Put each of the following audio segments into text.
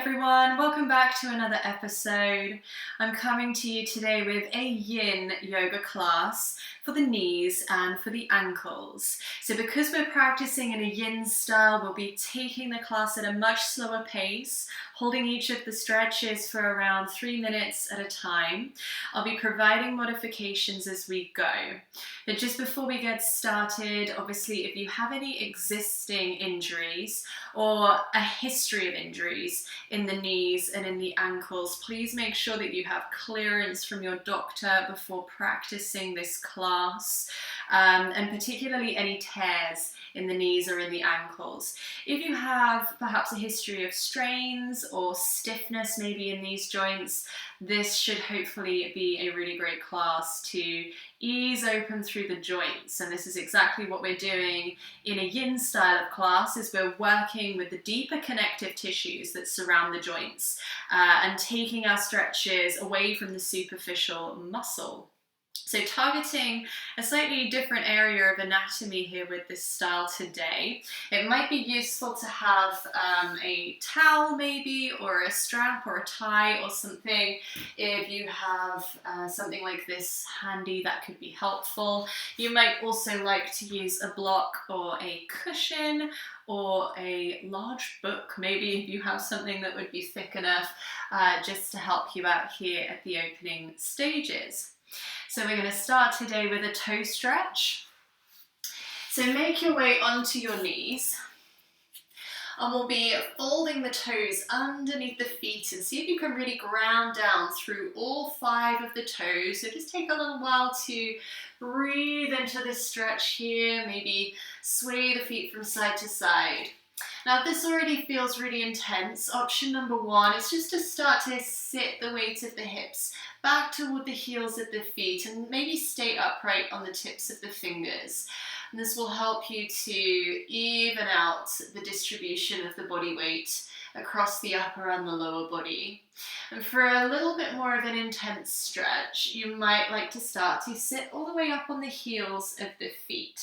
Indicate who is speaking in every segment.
Speaker 1: everyone, welcome back to another episode. I'm coming to you today with a yin yoga class for the knees and for the ankles. So because we're practicing in a yin style, we'll be taking the class at a much slower pace, holding each of the stretches for around 3 minutes at a time. I'll be providing modifications as we go. But just before we get started, obviously if you have any existing injuries or a history of injuries in the knees and in the ankles, please make sure that you have clearance from your doctor before practicing this class, and particularly any tears in the knees or in the ankles. If you have perhaps a history of strains or stiffness maybe in these joints, this should hopefully be a really great class to ease open through the joints. And this is exactly what we're doing in a yin style of class, is we're working with the deeper connective tissues that surround the joints and taking our stretches away from the superficial muscle. So targeting a slightly different area of anatomy here with this style today. It might be useful to have a towel maybe, or a strap or a tie or something. If you have something like this handy, that could be helpful. You might also like to use a block or a cushion or a large book, maybe if you have something that would be thick enough, just to help you out here at the opening stages. So we're going to start today with a toe stretch. So make your way onto your knees, and we'll be folding the toes underneath the feet, and see if you can really ground down through all 5 of the toes. So just take a little while to breathe into this stretch here, maybe sway the feet from side to side. Now, if this already feels really intense, option number 1 is just to start to sit the weight of the hips back toward the heels of the feet, and maybe stay upright on the tips of the fingers. And this will help you to even out the distribution of the body weight across the upper and the lower body. And for a little bit more of an intense stretch, you might like to start to sit all the way up on the heels of the feet.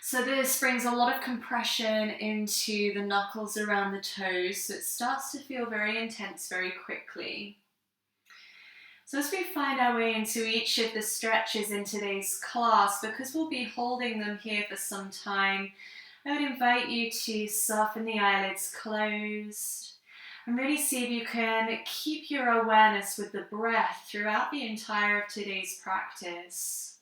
Speaker 1: So this brings a lot of compression into the knuckles around the toes, so it starts to feel very intense very quickly. So as we find our way into each of the stretches in today's class, because we'll be holding them here for some time, I would invite you to soften the eyelids closed and really see if you can keep your awareness with the breath throughout the entire of today's practice.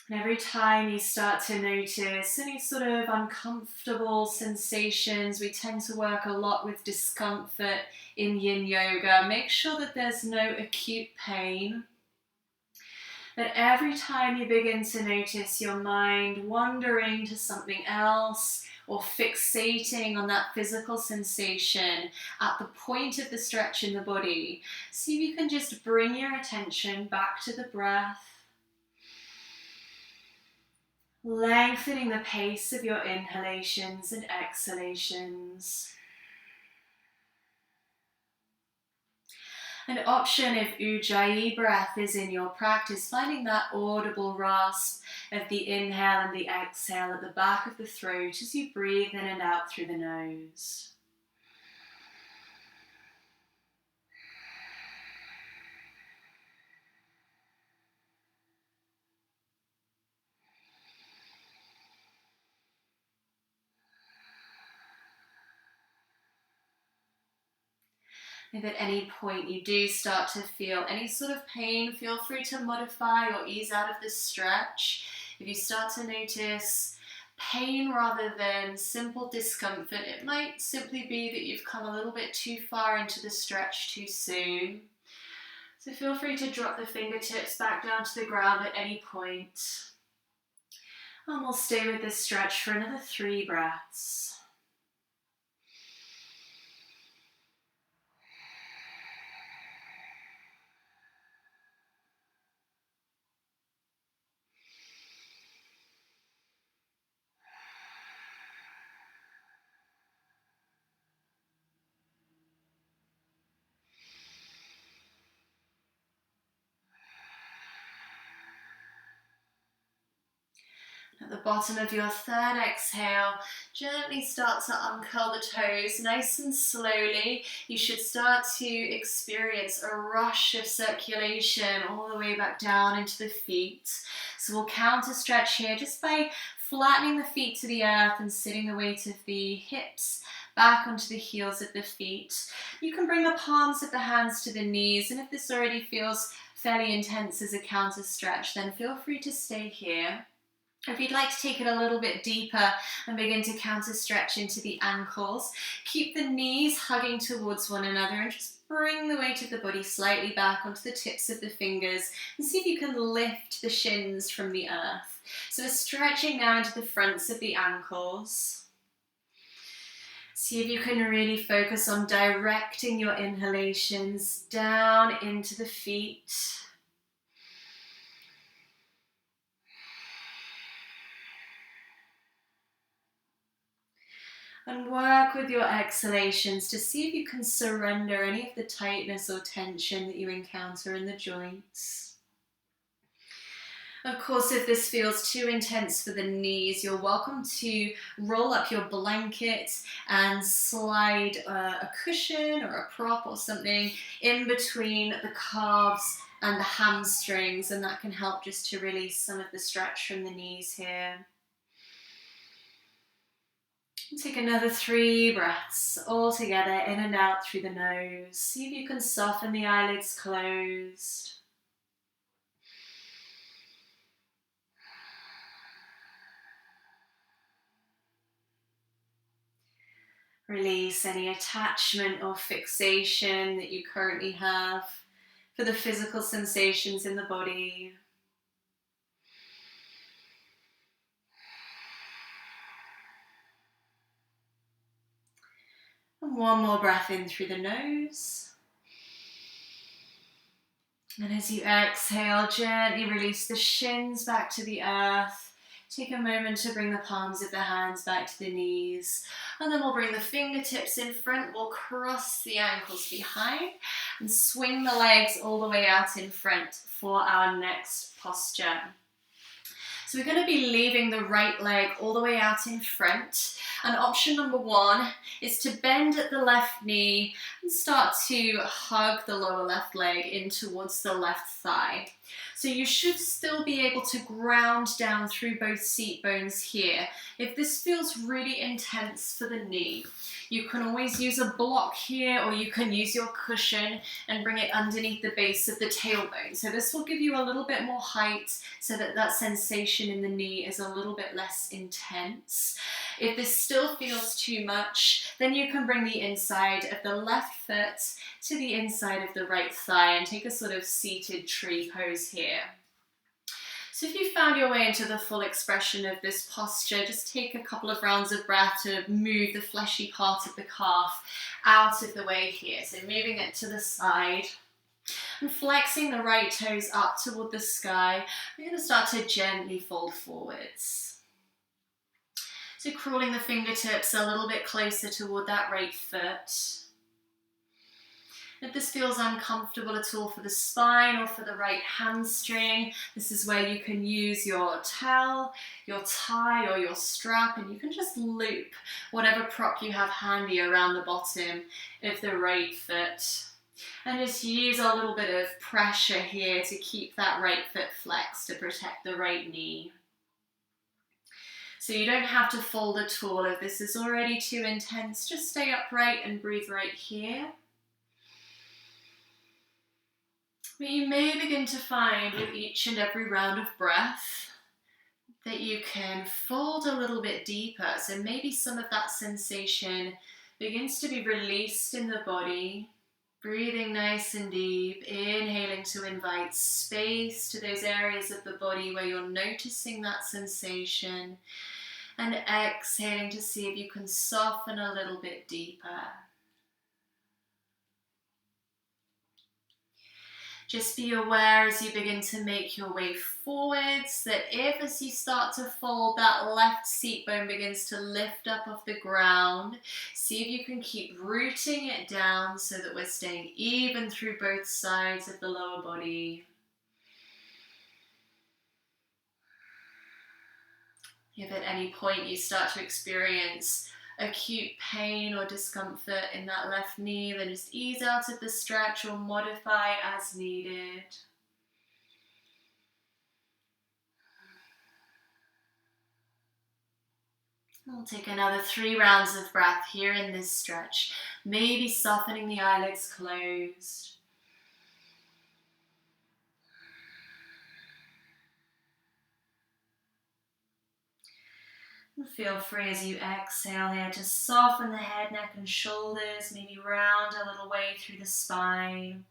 Speaker 1: And every time you start to notice any sort of uncomfortable sensations, we tend to work a lot with discomfort in yin yoga. Make sure that there's no acute pain. That every time you begin to notice your mind wandering to something else or fixating on that physical sensation at the point of the stretch in the body, see if you can just bring your attention back to the breath. Lengthening the pace of your inhalations and exhalations. An option if ujjayi breath is in your practice, finding that audible rasp of the inhale and the exhale at the back of the throat as you breathe in and out through the nose. If at any point you do start to feel any sort of pain, feel free to modify or ease out of this stretch. If you start to notice pain rather than simple discomfort, it might simply be that you've come a little bit too far into the stretch too soon. So feel free to drop the fingertips back down to the ground at any point. And we'll stay with this stretch for another 3 breaths. At the bottom of your third exhale, gently start to uncurl the toes, nice and slowly. You should start to experience a rush of circulation all the way back down into the feet. So we'll counter stretch here just by flattening the feet to the earth and sitting the weight of the hips back onto the heels of the feet. You can bring the palms of the hands to the knees, and if this already feels fairly intense as a counter stretch, then feel free to stay here. If you'd like to take it a little bit deeper and begin to counter stretch into the ankles, keep the knees hugging towards one another and just bring the weight of the body slightly back onto the tips of the fingers and see if you can lift the shins from the earth. So we're stretching now into the fronts of the ankles. See if you can really focus on directing your inhalations down into the feet. And work with your exhalations to see if you can surrender any of the tightness or tension that you encounter in the joints. Of course, if this feels too intense for the knees, you're welcome to roll up your blanket and slide a cushion or a prop or something in between the calves and the hamstrings, and that can help just to release some of the stretch from the knees here. Take another 3 breaths all together, in and out through the nose. See if you can soften the eyelids closed. Release any attachment or fixation that you currently have for the physical sensations in the body. And one more breath in through the nose. And as you exhale, gently release the shins back to the earth. Take a moment to bring the palms of the hands back to the knees. And then we'll bring the fingertips in front. We'll cross the ankles behind and swing the legs all the way out in front for our next posture. So we're going to be leaving the right leg all the way out in front. And option number 1 is to bend at the left knee and start to hug the lower left leg in towards the left thigh. So you should still be able to ground down through both seat bones here. If this feels really intense for the knee, you can always use a block here, or you can use your cushion and bring it underneath the base of the tailbone. So this will give you a little bit more height so that that sensation in the knee is a little bit less intense. If this still feels too much, then you can bring the inside of the left foot to the inside of the right thigh and take a sort of seated tree pose here. So if you found your way into the full expression of this posture, just take a couple of rounds of breath to move the fleshy part of the calf out of the way here. So moving it to the side and flexing the right toes up toward the sky. We're going to start to gently fold forwards. So crawling the fingertips a little bit closer toward that right foot. If this feels uncomfortable at all for the spine or for the right hamstring, this is where you can use your towel, your tie or your strap, and you can just loop whatever prop you have handy around the bottom of the right foot. And just use a little bit of pressure here to keep that right foot flexed to protect the right knee. So you don't have to fold at all. If this is already too intense, just stay upright and breathe right here. But you may begin to find with each and every round of breath that you can fold a little bit deeper. So maybe some of that sensation begins to be released in the body. Breathing nice and deep, inhaling to invite space to those areas of the body where you're noticing that sensation. And exhaling to see if you can soften a little bit deeper. Just be aware as you begin to make your way forwards that if as you start to fold, that left seat bone begins to lift up off the ground, see if you can keep rooting it down so that we're staying even through both sides of the lower body. If at any point you start to experience acute pain or discomfort in that left knee, then just ease out of the stretch or modify as needed. We'll take another 3 rounds of breath here in this stretch, maybe softening the eyelids closed. And feel free as you exhale here to soften the head, neck and shoulders, maybe round a little way through the spine.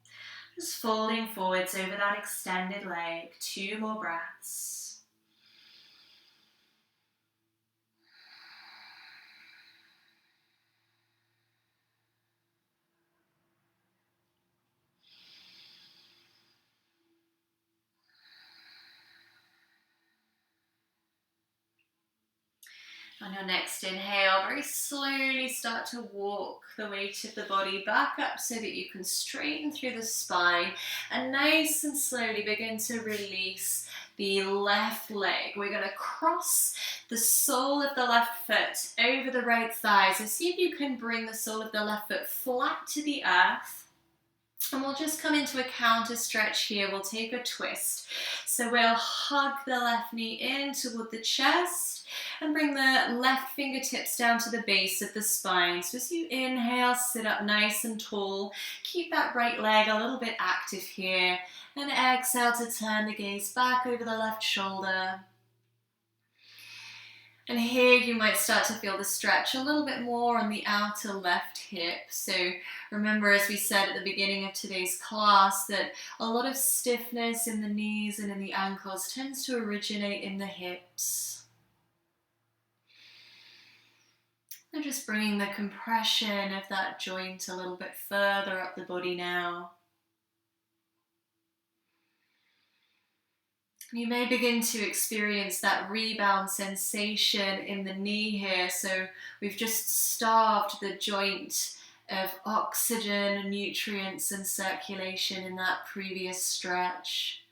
Speaker 1: Just folding forwards over that extended leg. 2 more breaths. On your next inhale, very slowly start to walk the weight of the body back up so that you can straighten through the spine, and nice and slowly begin to release the left leg. We're going to cross the sole of the left foot over the right thigh. So see if you can bring the sole of the left foot flat to the earth. And we'll just come into a counter stretch here. We'll take a twist. So we'll hug the left knee in toward the chest and bring the left fingertips down to the base of the spine. So as you inhale, sit up nice and tall. Keep that right leg a little bit active here. And exhale to turn the gaze back over the left shoulder. And here you might start to feel the stretch a little bit more on the outer left hip. So remember, as we said at the beginning of today's class, that a lot of stiffness in the knees and in the ankles tends to originate in the hips. And just bringing the compression of that joint a little bit further up the body now. You may begin to experience that rebound sensation in the knee here. So we've just starved the joint of oxygen, nutrients and circulation in that previous stretch.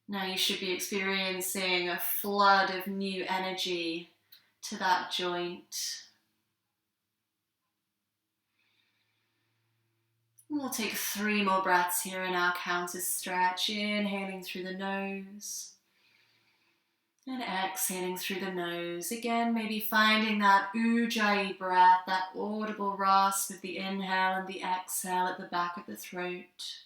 Speaker 1: Now you should be experiencing a flood of new energy to that joint. We'll take 3 more breaths here in our counter stretch, inhaling through the nose and exhaling through the nose. Again, maybe finding that ujjayi breath, that audible rasp of the inhale and the exhale at the back of the throat.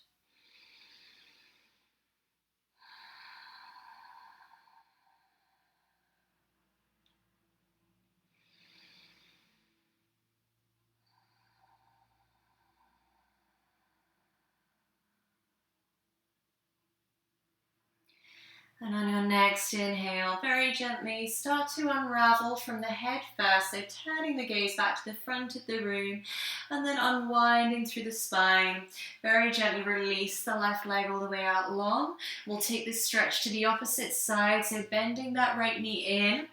Speaker 1: And on your next inhale, very gently start to unravel from the head first, so turning the gaze back to the front of the room and then unwinding through the spine. Very gently release the left leg all the way out long. We'll take this stretch to the opposite side, so bending that right knee in.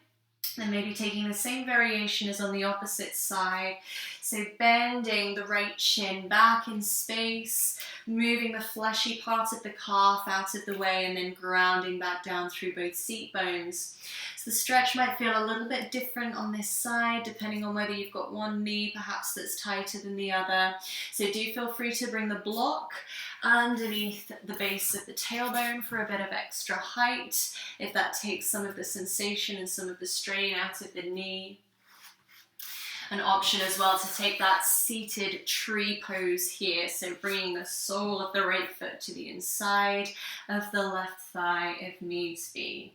Speaker 1: And maybe taking the same variation as on the opposite side. So bending the right shin back in space, moving the fleshy part of the calf out of the way and then grounding back down through both seat bones. So the stretch might feel a little bit different on this side depending on whether you've got one knee perhaps that's tighter than the other. So do feel free to bring the block underneath the base of the tailbone for a bit of extra height, if that takes some of the sensation and some of the strain out of the knee. An option as well to take that seated tree pose here, so bringing the sole of the right foot to the inside of the left thigh if needs be.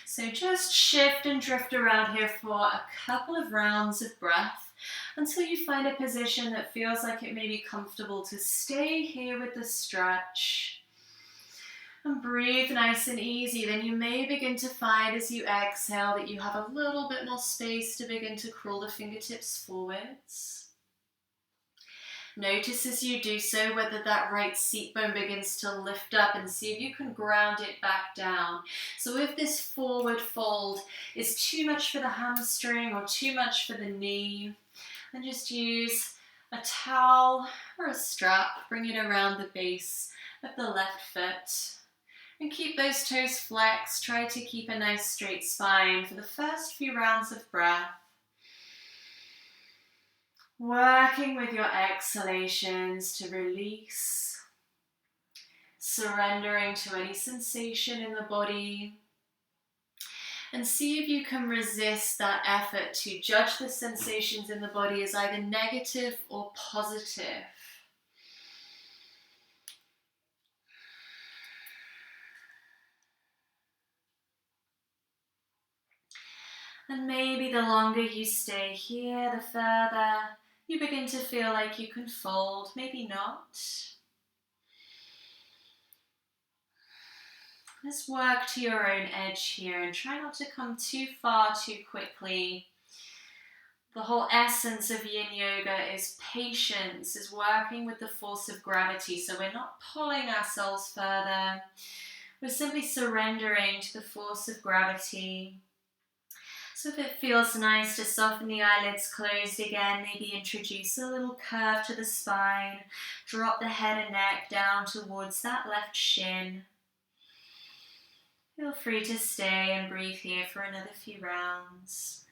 Speaker 1: So just shift and drift around here for a couple of rounds of breath until you find a position that feels like it may be comfortable to stay here with the stretch. And breathe nice and easy. Then you may begin to find as you exhale that you have a little bit more space to begin to crawl the fingertips forwards. Notice as you do so whether that right seat bone begins to lift up, and see if you can ground it back down. So if this forward fold is too much for the hamstring or too much for the knee, then just use a towel or a strap, bring it around the base of the left foot. And keep those toes flexed. Try to keep a nice straight spine for the first few rounds of breath. Working with your exhalations to release, surrendering to any sensation in the body. And see if you can resist that effort to judge the sensations in the body as either negative or positive. And maybe the longer you stay here, the further you begin to feel like you can fold, maybe not. Let's work to your own edge here and try not to come too far too quickly. The whole essence of yin yoga is patience, is working with the force of gravity. So we're not pulling ourselves further. We're simply surrendering to the force of gravity. So if it feels nice to soften the eyelids closed again, maybe introduce a little curve to the spine. Drop the head and neck down towards that left shin. Feel free to stay and breathe here for another few rounds.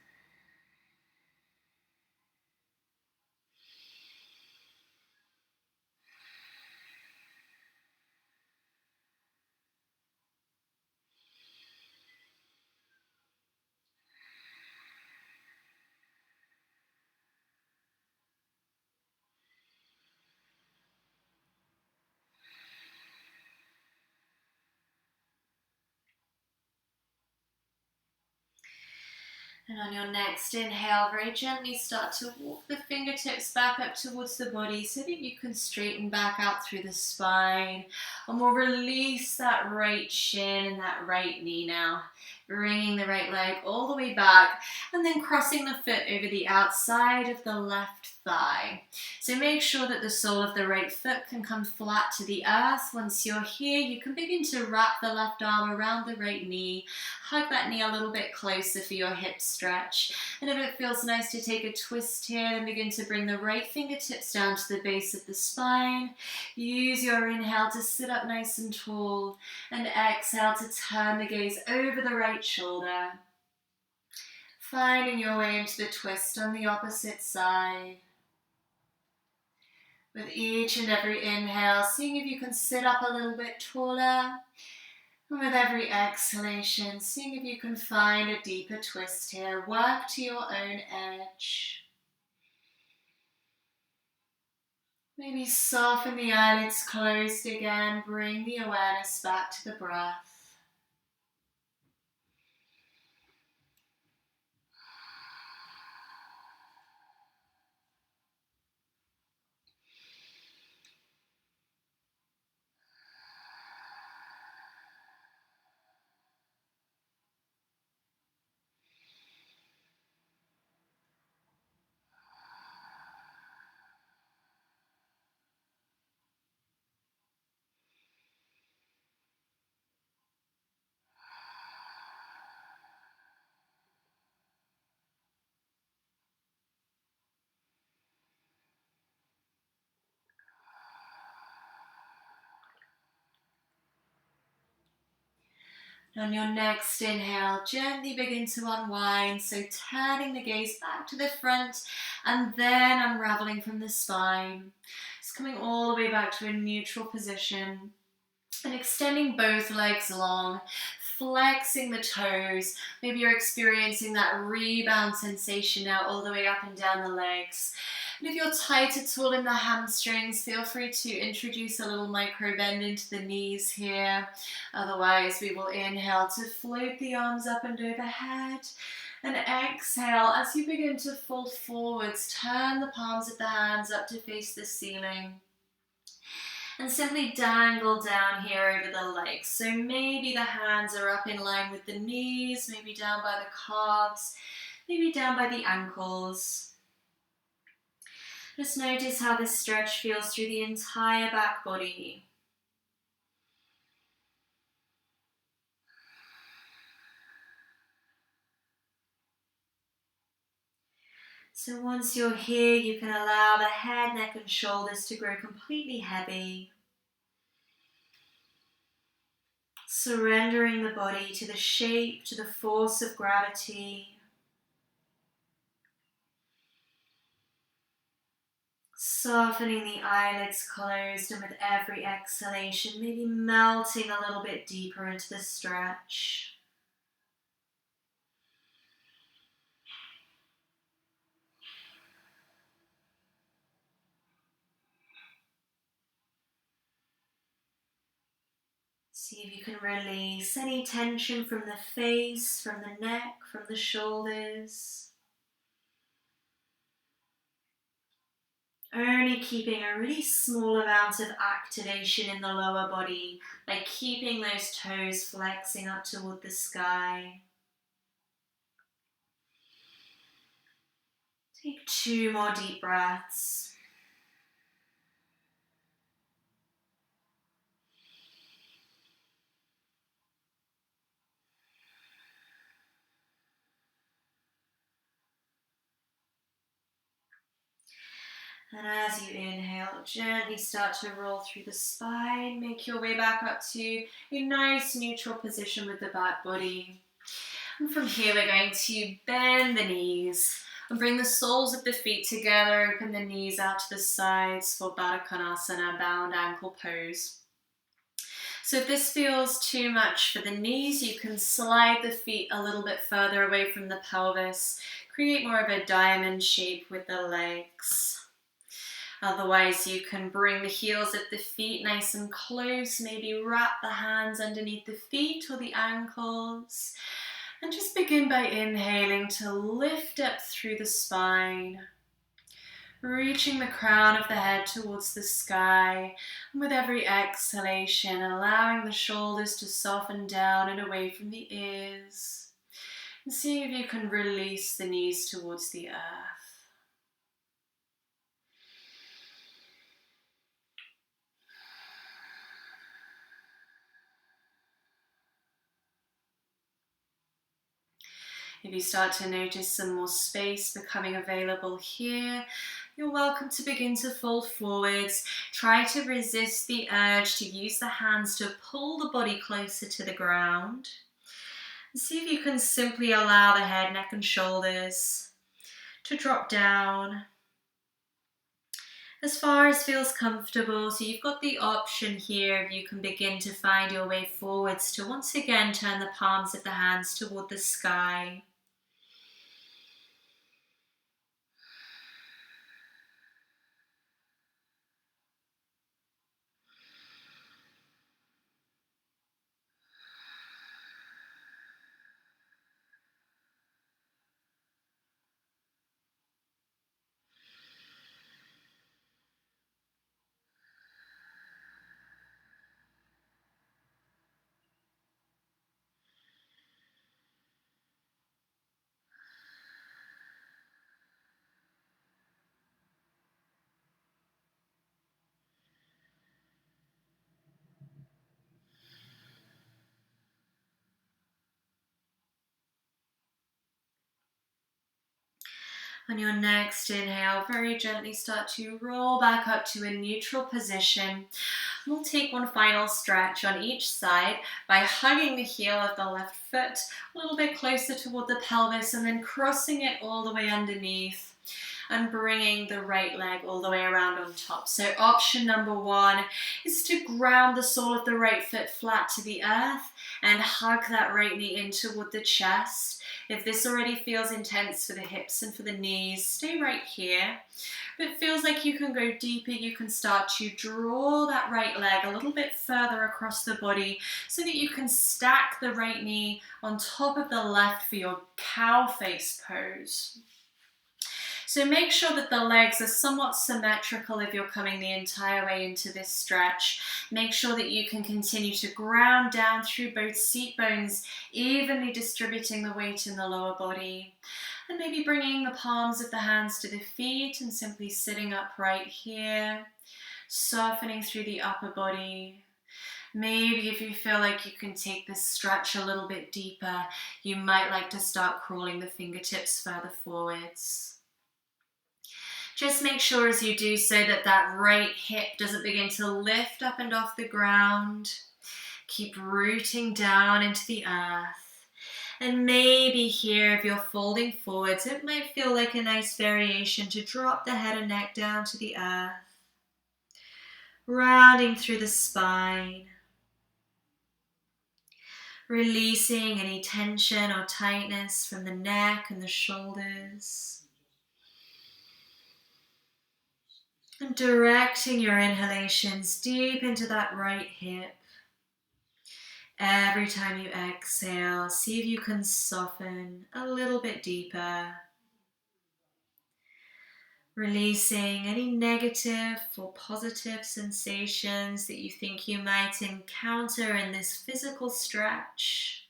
Speaker 1: And on your next inhale, very gently start to walk the fingertips back up towards the body so that you can straighten back out through the spine. And we'll release that right shin and that right knee now. Bringing the right leg all the way back and then crossing the foot over the outside of the left thigh. So make sure that the sole of the right foot can come flat to the earth. Once you're here, you can begin to wrap the left arm around the right knee. Hug that knee a little bit closer for your hip stretch. And if it feels nice to take a twist here, then begin to bring the right fingertips down to the base of the spine. Use your inhale to sit up nice and tall, and exhale to turn the gaze over the right shoulder. Finding your way into the twist on the opposite side. With each and every inhale, seeing if you can sit up a little bit taller. And with every exhalation, seeing if you can find a deeper twist here. Work to your own edge. Maybe soften the eyelids closed again. Bring the awareness back to the breath. On your next inhale, gently begin to unwind, so turning the gaze back to the front and then unraveling from the spine. Just coming all the way back to a neutral position and extending both legs long, flexing the toes. Maybe you're experiencing that rebound sensation now all the way up and down the legs. And if you're tight at all in the hamstrings, feel free to introduce a little micro bend into the knees here. Otherwise, we will inhale to float the arms up and overhead. And exhale, as you begin to fold forwards, turn the palms of the hands up to face the ceiling. And simply dangle down here over the legs. So maybe the hands are up in line with the knees, maybe down by the calves, maybe down by the ankles. Just notice how this stretch feels through the entire back body. So once you're here, you can allow the head, neck and shoulders to grow completely heavy. Surrendering the body to the shape, to the force of gravity. Softening the eyelids closed, and with every exhalation, maybe melting a little bit deeper into the stretch. See if you can release any tension from the face, from the neck, from the shoulders. Only keeping a really small amount of activation in the lower body, like keeping those toes flexing up toward the sky. Take 2 more deep breaths. And as you inhale, gently start to roll through the spine. Make your way back up to a nice neutral position with the back body. And from here, we're going to bend the knees and bring the soles of the feet together. Open the knees out to the sides for Baddha Konasana, bound ankle pose. So if this feels too much for the knees, you can slide the feet a little bit further away from the pelvis. Create more of a diamond shape with the legs. Otherwise, you can bring the heels of the feet nice and close. Maybe wrap the hands underneath the feet or the ankles. And just begin by inhaling to lift up through the spine, reaching the crown of the head towards the sky. And with every exhalation, allowing the shoulders to soften down and away from the ears. And seeing if you can release the knees towards the earth. If you start to notice some more space becoming available here, you're welcome to begin to fold forwards. Try to resist the urge to use the hands to pull the body closer to the ground. And see if you can simply allow the head, neck and shoulders to drop down as far as feels comfortable. So you've got the option here if you can begin to find your way forwards to once again turn the palms of the hands toward the sky. On your next inhale, very gently start to roll back up to a neutral position. We'll take one final stretch on each side by hugging the heel of the left foot a little bit closer toward the pelvis and then crossing it all the way underneath and bringing the right leg all the way around on top. So option number 1 is to ground the sole of the right foot flat to the earth and hug that right knee in toward the chest. If this already feels intense for the hips and for the knees, stay right here. If it feels like you can go deeper, you can start to draw that right leg a little bit further across the body so that you can stack the right knee on top of the left for your cow face pose. So make sure that the legs are somewhat symmetrical if you're coming the entire way into this stretch. Make sure that you can continue to ground down through both seat bones, evenly distributing the weight in the lower body. And maybe bringing the palms of the hands to the feet and simply sitting upright here, softening through the upper body. Maybe if you feel like you can take this stretch a little bit deeper, you might like to start crawling the fingertips further forwards. Just make sure as you do so that that right hip doesn't begin to lift up and off the ground. Keep rooting down into the earth. And maybe here, if you're folding forwards, it might feel like a nice variation to drop the head and neck down to the earth. Rounding through the spine. Releasing any tension or tightness from the neck and the shoulders. And directing your inhalations deep into that right hip. Every time you exhale, see if you can soften a little bit deeper. Releasing any negative or positive sensations that you think you might encounter in this physical stretch.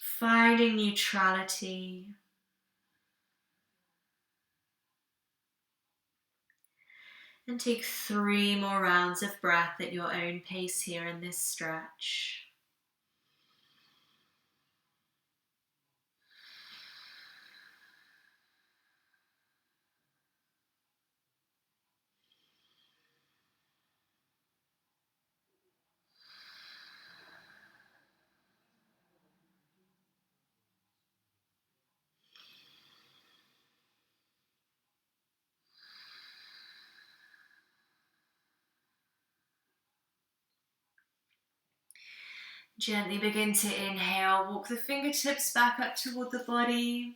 Speaker 1: Finding neutrality. And take 3 more rounds of breath at your own pace here in this stretch. Gently begin to inhale, walk the fingertips back up toward the body.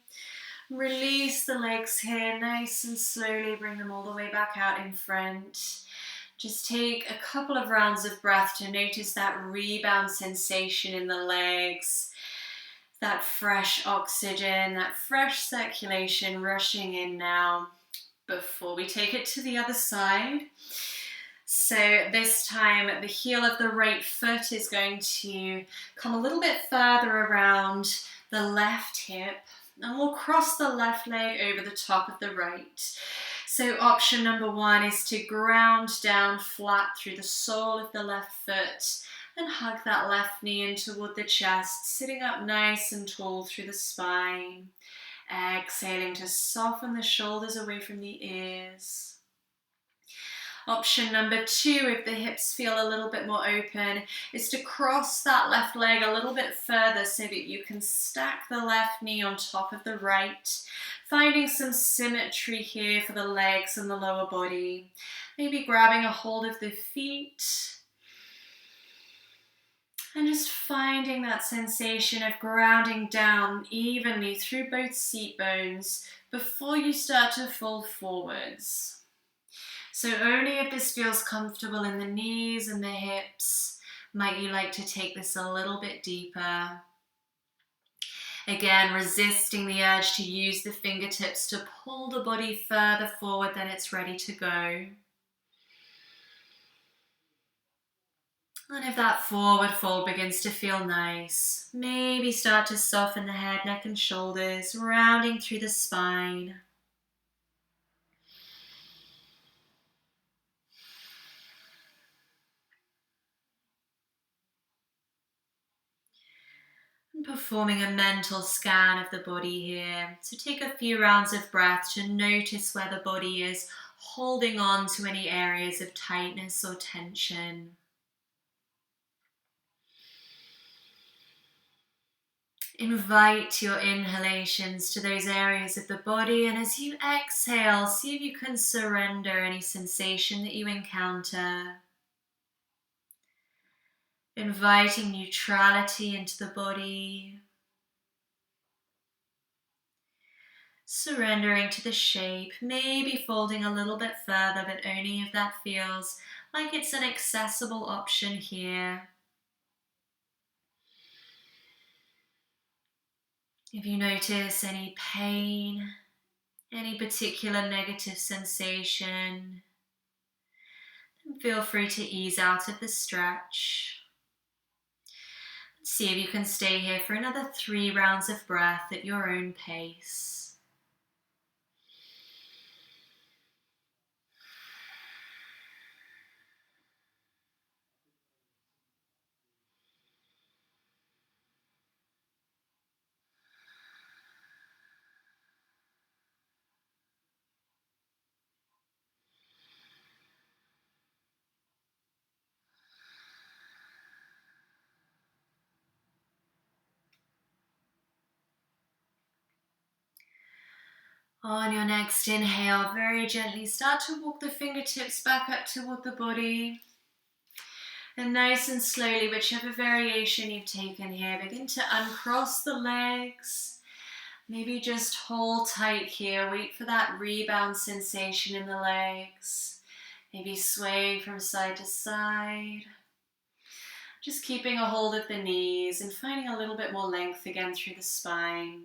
Speaker 1: Release the legs here, nice and slowly bring them all the way back out in front. Just take a couple of rounds of breath to notice that rebound sensation in the legs, that fresh oxygen, that fresh circulation rushing in now before we take it to the other side. So this time the heel of the right foot is going to come a little bit further around the left hip, and we'll cross the left leg over the top of the right. So option number 1 is to ground down flat through the sole of the left foot and hug that left knee in toward the chest, sitting up nice and tall through the spine. Exhaling to soften the shoulders away from the ears. Option number 2, if the hips feel a little bit more open, is to cross that left leg a little bit further so that you can stack the left knee on top of the right, finding some symmetry here for the legs and the lower body. Maybe grabbing a hold of the feet and just finding that sensation of grounding down evenly through both seat bones before you start to fold forwards. So only if this feels comfortable in the knees and the hips might you like to take this a little bit deeper. Again, resisting the urge to use the fingertips to pull the body further forward than it's ready to go. And if that forward fold begins to feel nice, maybe start to soften the head, neck and shoulders, rounding through the spine. And performing a mental scan of the body here. So take a few rounds of breath to notice where the body is holding on to any areas of tightness or tension. Invite your inhalations to those areas of the body, and as you exhale, see if you can surrender any sensation that you encounter. Inviting neutrality into the body. Surrendering to the shape, maybe folding a little bit further, but only if that feels like it's an accessible option here. If you notice any pain, any particular negative sensation, then feel free to ease out of the stretch. See if you can stay here for another 3 rounds of breath at your own pace. On your next inhale, very gently start to walk the fingertips back up toward the body. And nice and slowly, whichever variation you've taken here, begin to uncross the legs. Maybe just hold tight here. Wait for that rebound sensation in the legs. Maybe swaying from side to side. Just keeping a hold of the knees and finding a little bit more length again through the spine.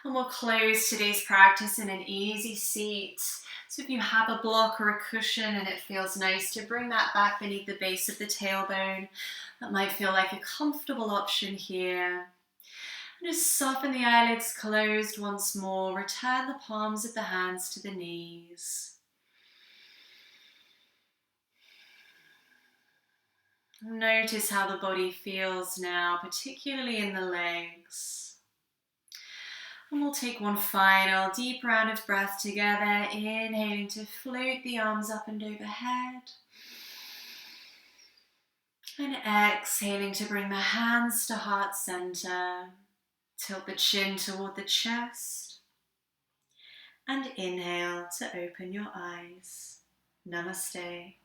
Speaker 1: And we'll close today's practice in an easy seat. So if you have a block or a cushion and it feels nice to bring that back beneath the base of the tailbone, that might feel like a comfortable option here. And just soften the eyelids closed once more. Return the palms of the hands to the knees. Notice how the body feels now, particularly in the legs. And we'll take one final deep round of breath together, inhaling to float the arms up and overhead. And exhaling to bring the hands to heart center. Tilt the chin toward the chest. And inhale to open your eyes. Namaste.